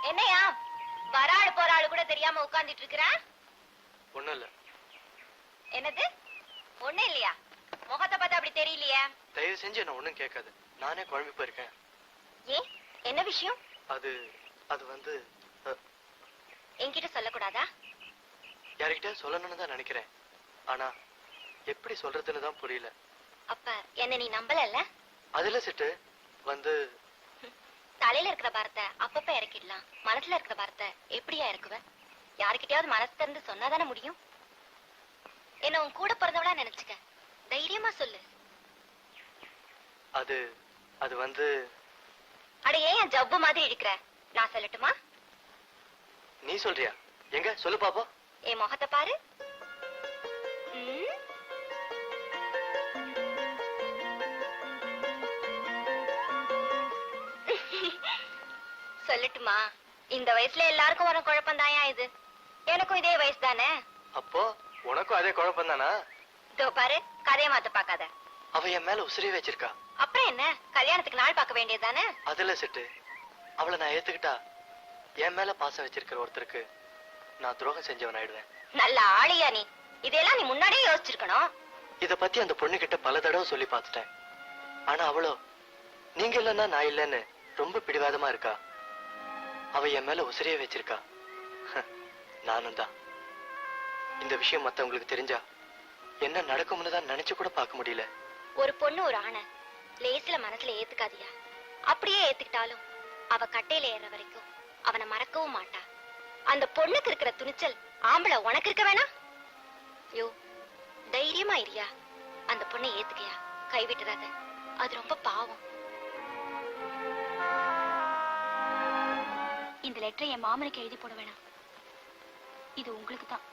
என்னையா வராள் போறாள் கூட தெரியாம உட்கார்ந்துட்டு இருக்கிற? ஒண்ணும் இல்ல. என்னது ஒண்ணு இல்லையா? முகத்தை பார்த்தா அப்படி தெரியலையே. தயவு செஞ்சு என்ன ஒண்ணும் கேட்காது. நானே குழம்பி போயிருக்கேன். ஏன் என்ன விஷயம்? அது அது வந்து என்கிட்ட சொல்லக்கூடாதா? யார்கிட்ட சொல்லணும்னு தான் நினைக்கிறேன். ஆனா எப்படி சொல்றதுன்னு தான் புரியல. அப்ப என்ன நீ நம்பலல்ல? அதுல சிட்டு வந்து தலையில இருக்கிற பாரத்தை அப்பப்ப இறக்கிடலாம். மனசுல இருக்கிற பாரத்தை எப்படியா இறக்குவ? யாருக்கிட்டயாவது மனசு திறந்து சொன்னாதானே முடியும். என்ன உன் கூட பிறந்தவளா நினைச்சுக்க. தைரியமா சொல்லு. அது அது வந்து அட ஏன் ஜவ்வு மாதிரி இருக்கிற? நான் சொல்லட்டுமா? நீ சொல்றியா? எங்க சொல்லு பாப்போம். என் முகத்தை பாரு. சொல்லட்டுமா? இந்த வயசுல எல்லாருக்கும் வர குழப்பம் தாயா இது. எனக்கும் இதே வயசு தானே. அப்போ உனக்கும் அதே குழப்பம் தானா? இதோ பாரு, கதையை மாத்த பாக்காத. அவ என் மேல உசிரி வச்சிருக்கா. அப்புறம் என்ன, கல்யாணத்துக்கு நாள் பார்க்க வேண்டியதுதானே? அதுல சிட்டு அவளை நான் ஏத்துக்கிட்டா என் மேல பாசம் வச்சிருக்கிற ஒருத்தருக்கு நான் துரோகம் செஞ்சவன் ஆயிடுவேன். நல்ல ஆளியா நீ. இதெல்லாம் நீ முன்னாடியே யோசிச்சிருக்கணும். இத பத்தி அந்த பொண்ணு கிட்ட பல தடவை சொல்லி பார்த்துட்டேன். ஆனா அவளோ நீங்க இல்லன்னா நான் இல்லன்னு ரொம்ப பிடிவாதமா இருக்கா. அவ என் மேல உசிரிய வச்சிருக்கா. நானும் தான். இந்த விஷயம் மத்தவங்களுக்கு தெரிஞ்சா என்ன நடக்கும்னு தான் நினைச்சு கூட பார்க்க முடியல. ஒரு பொண்ணு ஒரு ஆணை லேசில மனசுல ஏத்துக்காதியா. அப்படியே ஏத்துக்கிட்டாலும் அவ கட்டையில ஏற வரைக்கும் அவனை மறக்கவும் மாட்டா. அந்த பொண்ணுக்கு இருக்கிற துணிச்சல் ஆம்பளை உனக்கு இருக்க வேணா? யோ தைரியமா இருயா. அந்த பொண்ணை ஏத்துக்கையா, கைவிட்டுறாத. அது ரொம்ப பாவம். இந்த லெட்டரை என் மாமனுக்கு எழுதி போட வேணாம். இது உங்களுக்கு தான்.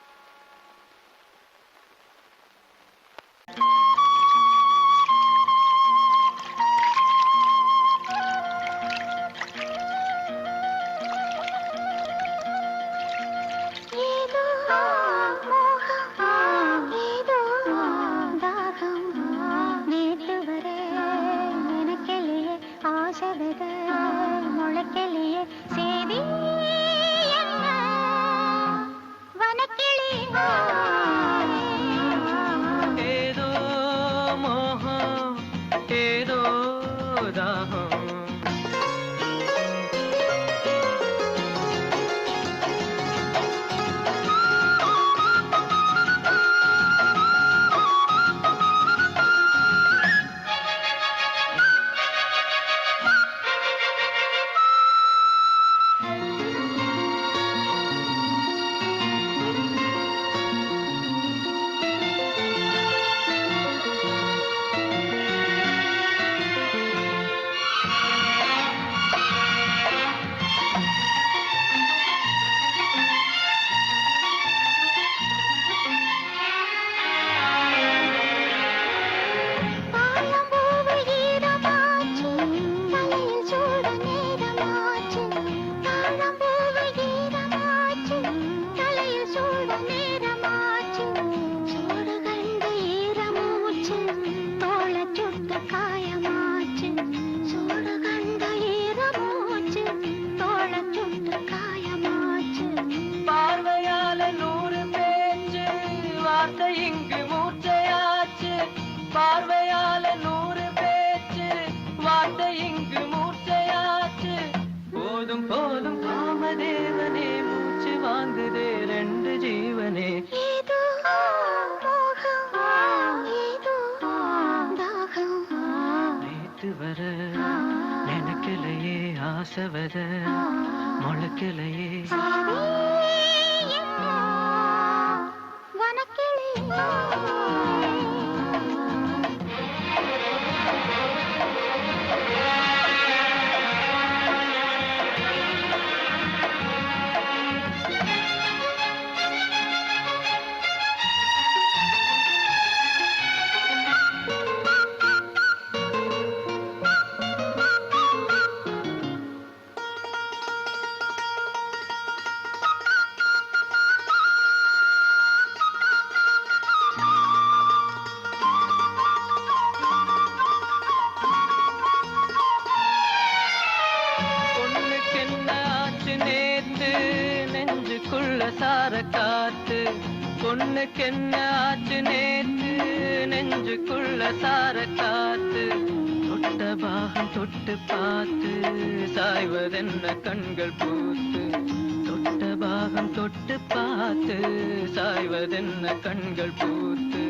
பார்வையால 100 பேச்சு வார்த்தை இங்கு மூர்ச்சையாச்சு. போதும் போதும் காமதேவனே, மூச்சு வாங்குதே 2 ஜீவனே. நேத்து வர நினைக்கலையே, ஆசவத முளைக்கலையே. சார காத்து பொண்ணுக்கு என்ன ஆச்சு நேத்து நெஞ்சுக்குள்ள சார காத்து தொட்ட பாகம் தொட்டு பார்த்து சாய்வதென்ன கண்கள் பூத்து தொட்ட பாகம் தொட்டு பார்த்து சாய்வதென்ன கண்கள் பூத்து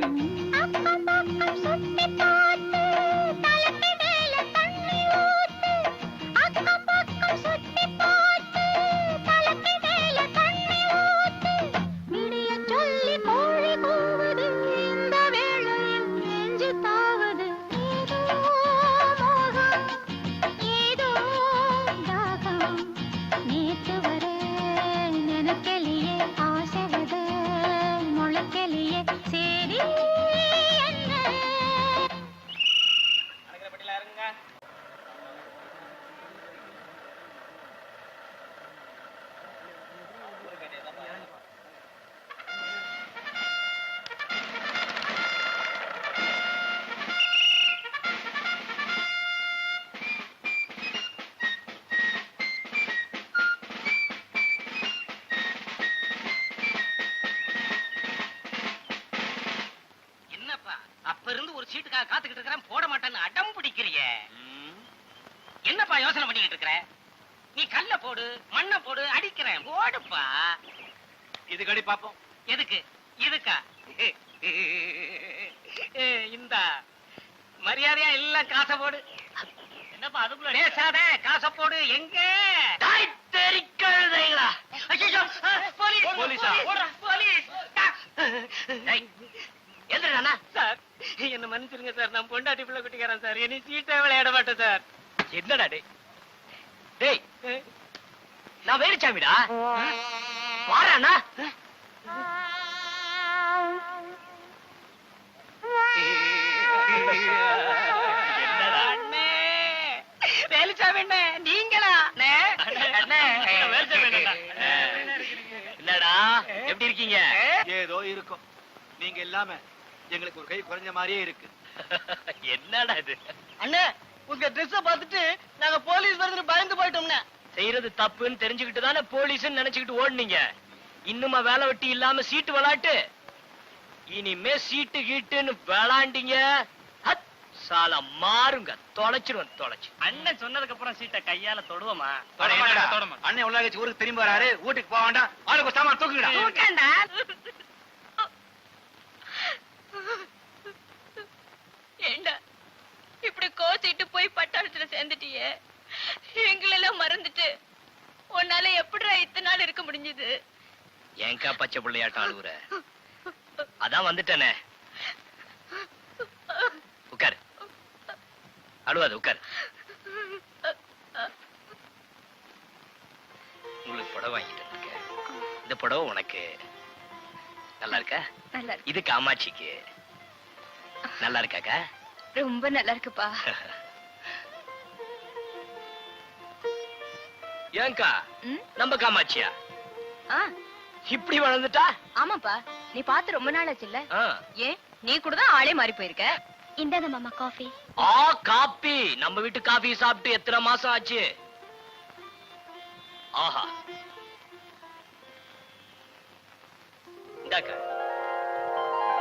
சீட்டுக்காக காத்துக்கிட்டு இருக்கிறேன், போட மாட்டேன்னு அடம் பிடிக்கிறிய. என்னப்பா யோசனை பண்ணிக்கிட்டு இருக்கிற? நீ கல்ல போடு, மண்ணை போடு, அடிக்கிறேன், போடுப்பா. இதுக்கு அடி பாப்போம். எதுக்கு? இதுக்கா? இந்த மரியாதையா இல்ல, காசை போடு. என்னப்பா அதுக்குள்ள பேசாத, காசை போடு. எங்க தெரிக்கழுதைங்களா? போலீஸ் போலீஸா? போலீஸ் எந்திரா சார், என்ன மன்னிச்சிருங்க சார், நான் பொண்டாட்டி பிள்ளை குட்டிக்கிறேன் சார், என்னை சீட்டை விளையாட மாட்டேன் சார். என்னடா டே டேய், நான் வேலுச்சாமிடா, வாரானா? என்னடா அண்ணே, வேலுச்சாமி அண்ணே, நீங்களா? என்னடா எப்படி இருக்கீங்க? ஏதோ இருக்கும். நீங்க இல்லாம எங்களுக்கு ஒரு கை குறைஞ்ச மாதிரியே இருக்கு. என்னடா இது? அண்ணே, உங்க ட்ரெஸ் பார்த்துட்டு நாங்க போலீஸ் வருதுன்னு பயந்து போயிட்டோம்னே. செய்யறது தப்புன்னு தெரிஞ்சுக்கிட்டு தானே போலீஸ்ன்னு நினைச்சுக்கிட்டு ஓடுனீங்க. இன்னுமா வேலை வெட்டி இல்லாம சீட்டு விளாட்டு? இனிமே சீட்டு கீட்டுன்னு விளாண்டீங்க சால மாறுங்க, தொலைச்சிருவேன், தொலைச்சு. அண்ணன் சொன்னதுக்கு அப்புறம் சீட்டை கையால தொடுவோமா? அண்ணன் உள்ளாச்சு ஊருக்கு திரும்பி வராரு, வீட்டுக்கு போக வேண்டாம், ஆளுக்கு சாமான் தூக்குங்கடா. ஏண்டா இப்படி கோச்சிட்டு போய் பட்டாளத்துல சேர்ந்துட்டியே, எங்களெல்லாம் மறந்துட்டு உன்னால எப்படிடா இத்தனை நாள் இருக்க முடிஞ்சது? ஏங்கா பச்சை பிள்ளையாட்டம் அழுவுற? அதான் வந்துட்டேனே. உட்காரு, அழுவாது, உட்காரு. உங்களுக்கு புடவை வாங்கிட்டு இருக்கேன். இந்த புடவை உனக்கு நல்லா இருக்கா? நல்லா இருக்கு. இது காமாட்சிக்கு நல்லா இருக்காக்கா? ரொம்ப நல்லா இருக்குப்பா. ஏங்கா நம்ம காமாட்சியா ஆ, இப்படி வளர்ந்துட்டா? ஆமாப்பா, நீ பார்த்து ரொம்ப நாள் ஆச்சுல்ல? ஆ. ஏன் நீ கூட தான் ஆளே மாறி போயிருக்க. இந்தாங்க மாமா காஃபி. ஆ, காபி. நம்ம வீட்டு காபி சாப்பிட்டு எத்தனை மாசம் ஆச்சு? ஆஹா, இந்தாக்கா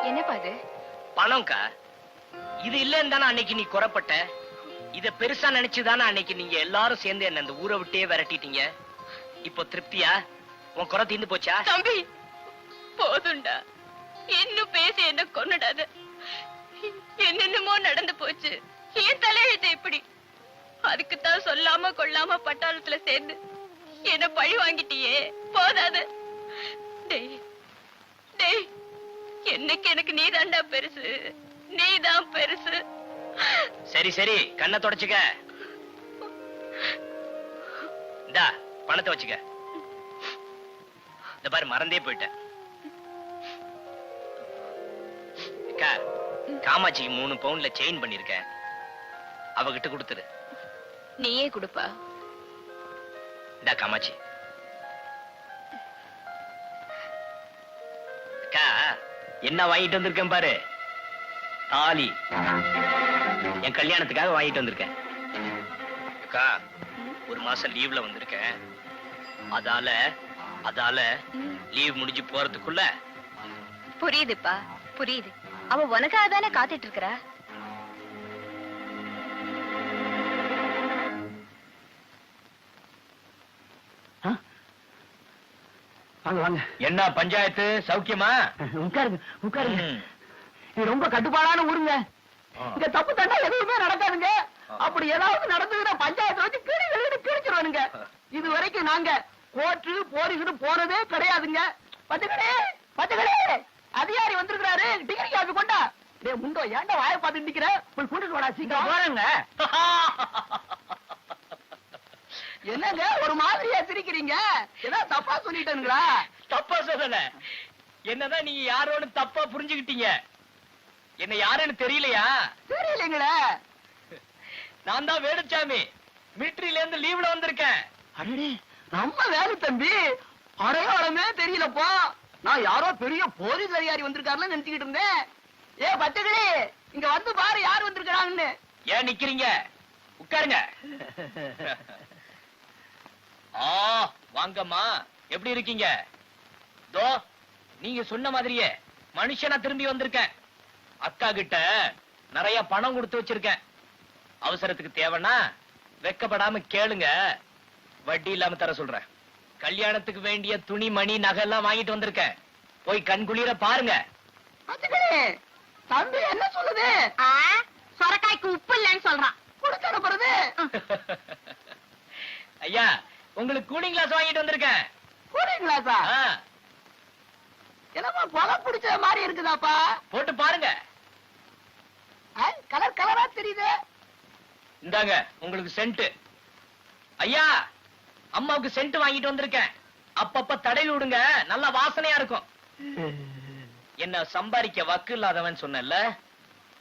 என்னப்பா இது? பணம்க்கா. இது இல்லன்னு தானே அன்னைக்கு நீ குறப்பட்ட. இத பெருசா நினைச்சுதானே அன்னைக்கு நீங்க எல்லாரும் சேர்ந்து என்ன அந்த ஊரை விட்டே விரட்டிட்டீங்க. இப்போ திருப்தியா? உன் குறை தீர்ந்து போச்சா? தம்பி போதுண்டா, இன்னும் பேசி என்ன கொன்னுடாத. என்னென்னமோ நடந்து போச்சு, ஏன் தலையெழுத்து இப்படி? அதுக்குத்தான் சொல்லாம கொள்ளாம பட்டாளத்துல சேர்ந்து என்ன பழி வாங்கிட்டியே, போதாது? டேய் டேய், என்னைக்கு எனக்கு நீதாண்டா பெருசு, நீதான் பெருசு. சரி சரி, கண்ணை தொடச்சுக்க. இந்தா பணத்தை வச்சுக்க. இந்த பாரு, மறந்தே போயிட்டேன். அக்கா, காமாட்சிக்கு 3 பவுண்ட்ல செயின் பண்ணிருக்கேன், அவகிட்ட கொடுத்துரு. நீயே கொடுப்பா. இந்தா காமாட்சி. அக்கா, என்ன வாங்கிட்டு வந்திருக்கேன் பாரு, தாலி. என் கல்யாணத்துக்காக வாங்கிட்டு வந்திருக்கேன். அக்கா, 1 மாசம் லீவ்ல வந்திருக்கேன், அதால அதால லீவ் முடிஞ்சு போறதுக்குள்ள புரியுதுப்பா, புரியுது. அவ உனக்காக தானே காத்துட்டு இருக்கறா. வாங்க வாங்க. என்ன பஞ்சாயத்து சௌக்கியமா? உட்காருங்க உட்காருங்க. ம். இது ரொம்ப கட்டுப்பாடான ஊருங்க. ஆ. இங்க தப்பு தண்டா எதுவுமே நடக்காதுங்க. அப்படி ஏதாவது நடந்ததுன்னா பஞ்சாயத்து வச்சு கிழிச்சிருவானுங்க. இது வரைக்கும் நாங்க கோர்ட்டு போலீஸ்னு போனதே கிடையாதுங்க. பச்சைகளே பச்சைகளே, அதிகாரி வந்திருக்கிறாரு, டிகிரி காப்பி கொண்டா. டேய் முண்டோ, ஏன்டா வாயை பார்த்து நிக்கிற? போய் கூட்டிட்டு வாடா சீக்கிரம். போறேங்க. என்னங்க ஒரு மாதிரியா சிரிக்கிறீங்க? ஏதாவது தப்பா சொல்லிட்டேனுங்களா? தப்பா சொல்லல. என்னதான் நீங்க யாரோன்னு தப்பா புரிஞ்சுக்கிட்டீங்க. என்ன யாருன்னு தெரியலையா? தெரியலங்களே. நான் தான் வேலுச்சாமி, மிலிட்டரியில இருந்து லீவ்ல வந்திருக்கேன். அடடே, நம்ம வேலு தம்பி, அடையாளமே தெரியலப்பா. நான் யாரோ பெரிய போலீஸ் அதிகாரி வந்திருக்காருன்னு நினைச்சுக்கிட்டு இருந்தேன். ஏ பச்சைகளே, இங்க வந்து பாரு யார் வந்திருக்காங்கன்னு. ஏன் நிக்கிறீங்க? உட்காருங்க. ஆ, வாங்கம்மா, எப்படி இருக்கீங்க? தோ நீங்க சொன்ன மாதிரியே மனுஷனா திரும்பி வந்திருக்கேன். அக்கா கிட்ட நிறைய பணம் கொடுத்து வச்சிருக்கேன். அவசரத்துக்கு தேவைன்னா வெக்கப்படாம கேளுங்க, வட்டி இல்லாம தர சொல்றேன். கல்யாணத்துக்கு வேண்டிய துணி மணி நகை எல்லாம் வாங்கிட்டு வந்திருக்கேன். போய் கண்குளிர பாருங்க. பச்சைகளே, தம்பி என்ன சொல்லுது? சொரக்காய்க்கு உப்பு இல்லைன்னு சொல்றான். கொடுத்து அனுப்புறது. ஐயா, உங்களுக்கு கூலிங் கிளாஸ் வாங்கிட்டு வந்திருக்கேன். கூலிங்களாப்பா? ஆ, என்னப்பா புகை பிடிச்ச மாதிரி இருக்குதாப்பா? போட்டு பாருங்க. கலர் கலரா தெரியுது. இந்தாங்க உங்களுக்கு சென்ட். ஐயா, அம்மாவுக்கு சென்ட் வாங்கிட்டு வந்திருக்கேன். அப்பப்ப தடவி விடுங்க, நல்ல வாசனையா இருக்கும். என்ன சம்பாதிக்க வக்கு இல்லாதவன் சொன்னல.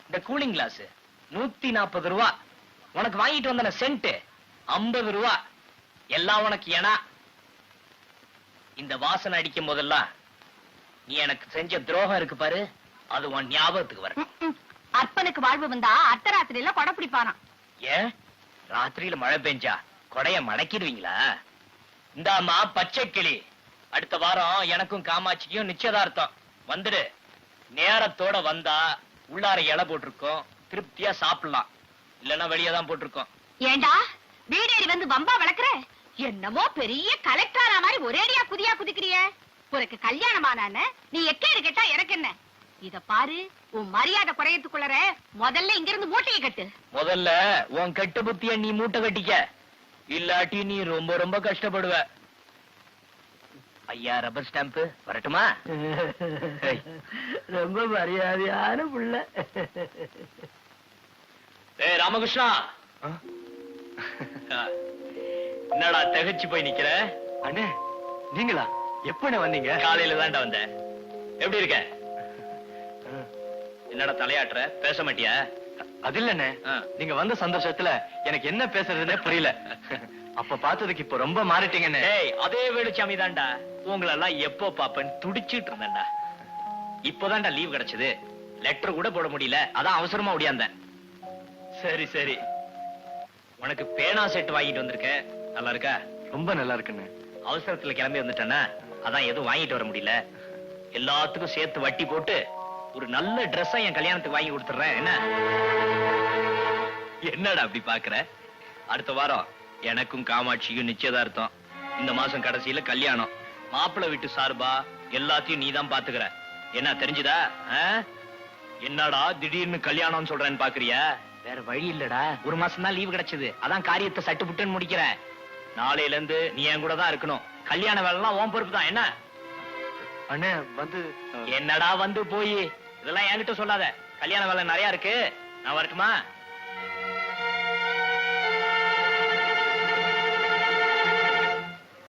இந்த கூலிங் கிளாஸ் 140 ரூபா. உனக்கு வாங்கிட்டு வந்த சென்ட் 50 ரூபா. எல்லாம் உனக்கு ஏனா. இந்த வாசனை அடிக்கும் போதெல்லாம் நீ எனக்கு செஞ்ச துரோகம் இருக்கு பாரு, அது உன் ஞாபகத்துக்கு வர. அற்பனுக்கு வாழ்வு வந்தா அர்த்தராத்திரியில கொடை பிடிப்பாராம். ஏன் ராத்திரியில மழை பெஞ்சா கொடைய மடக்கிடுவீங்களா? இந்தாமா பச்சை கிளி, அடுத்த வாரம் எனக்கும் காமாட்சிக்கும் நிச்சயதார்த்தம். வந்துடு. நேரத்தோட வந்தா உள்ளார இலை போட்டிருக்கோம், திருப்தியா சாப்பிடலாம். இல்லன்னா வெளியே தான் போட்டிருக்கோம். ஏண்டா வீடேறி வந்து பம்பா வளர்க்கற? என்னமோ பெரிய கலெக்டரா மாதிரி ஒரேடியா குதியா குதிக்கிறிய. உனக்கு கல்யாணமானான நீ எக்கேடு கேட்டா எனக்கு என்ன? இத பாரு, உன் மரியாதை குறையத்துக்குள்ளற முதல்ல இங்க இருந்து மூட்டையை கட்டு. முதல்ல உன் கெட்ட புத்திய நீ மூட்டை கட்டிக்க, இல்லாட்டி நீ ரொம்ப ரொம்ப கஷ்டப்படுவ. ஐயா ரப்பர் ஸ்டாம்ப் வரட்டுமா? ரொம்ப மரியாதையான புள்ள. ஏய் ராமகிருஷ்ணா, என்னடா திகச்சு போய் நிக்கிற? அண்ணே, நீங்களா? எப்ப வந்தீங்க? காலையில தான்டா வந்தேன். எப்படி இருக்க? என்னடா தலையாட்டுற, பேச மாட்டியா? அது இல்லண்ணே, நீங்க வந்த சந்தோஷத்துல எனக்கு என்ன பேசுறதுன்னே புரியல. அப்ப பார்த்ததுக்கு இப்ப ரொம்ப மாறிட்டீங்கண்ணே. ஏய், அதே வேலுச்சாமி தான்டா. உங்களெல்லாம் எப்போ பாப்பேன்னு துடிச்சிட்டு இருந்தேன்டா. இப்போதான்டா லீவ் கிடைச்சது. லெட்டர் கூட போட முடியல, அதான் அவசரமா ஓடியாந்தேன். சரி சரி, உனக்கு பேனா செட் வாங்கிட்டு வந்திருக்கேன். நல்லா இருக்கா? ரொம்ப நல்லா இருக்குண்ணே. அவசரத்துல கிளம்பி வந்துட்டேன்னா அதான் எதுவும் வாங்கிட்டு வர முடியல. எல்லாத்துக்கும் சேர்த்து வட்டி போட்டு ஒரு நல்ல ட்ரெஸ்ஸா என் கல்யாணத்துக்கு வாங்கி கொடுத்துறேன். என்ன என்னடா அப்படி பாக்குற? அடுத்த வாரம் எனக்கும் காமாட்சிக்கும் நிச்சயதார்த்தம். இந்த மாசம் கடைசியில கல்யாணம். மாப்பிள்ளை வீட்டு சார்பா எல்லாத்தையும் நீதான் பாத்துக்கிற. என்ன தெரிஞ்சுதா? என்னடா திடீர்னு கல்யாணம்னு சொல்றேன்னு பாக்குறியா? வேற வழி இல்லடா, ஒரு மாசம் தான் லீவு கிடைச்சது. அதான் காரியத்தை சட்டு புட்டுன்னு முடிக்கிறேன். நாளையில இருந்து நீ என் கூட தான் இருக்கணும். கல்யாண வேலை எல்லாம் உன் பொறுப்பு தான். என்ன அண்ணே வந்து என்னடா வந்து போய் இதெல்லாம் என்கிட்ட சொல்லாத. கல்யாண வேலை நிறைய இருக்கு. நான் வரட்டுமா?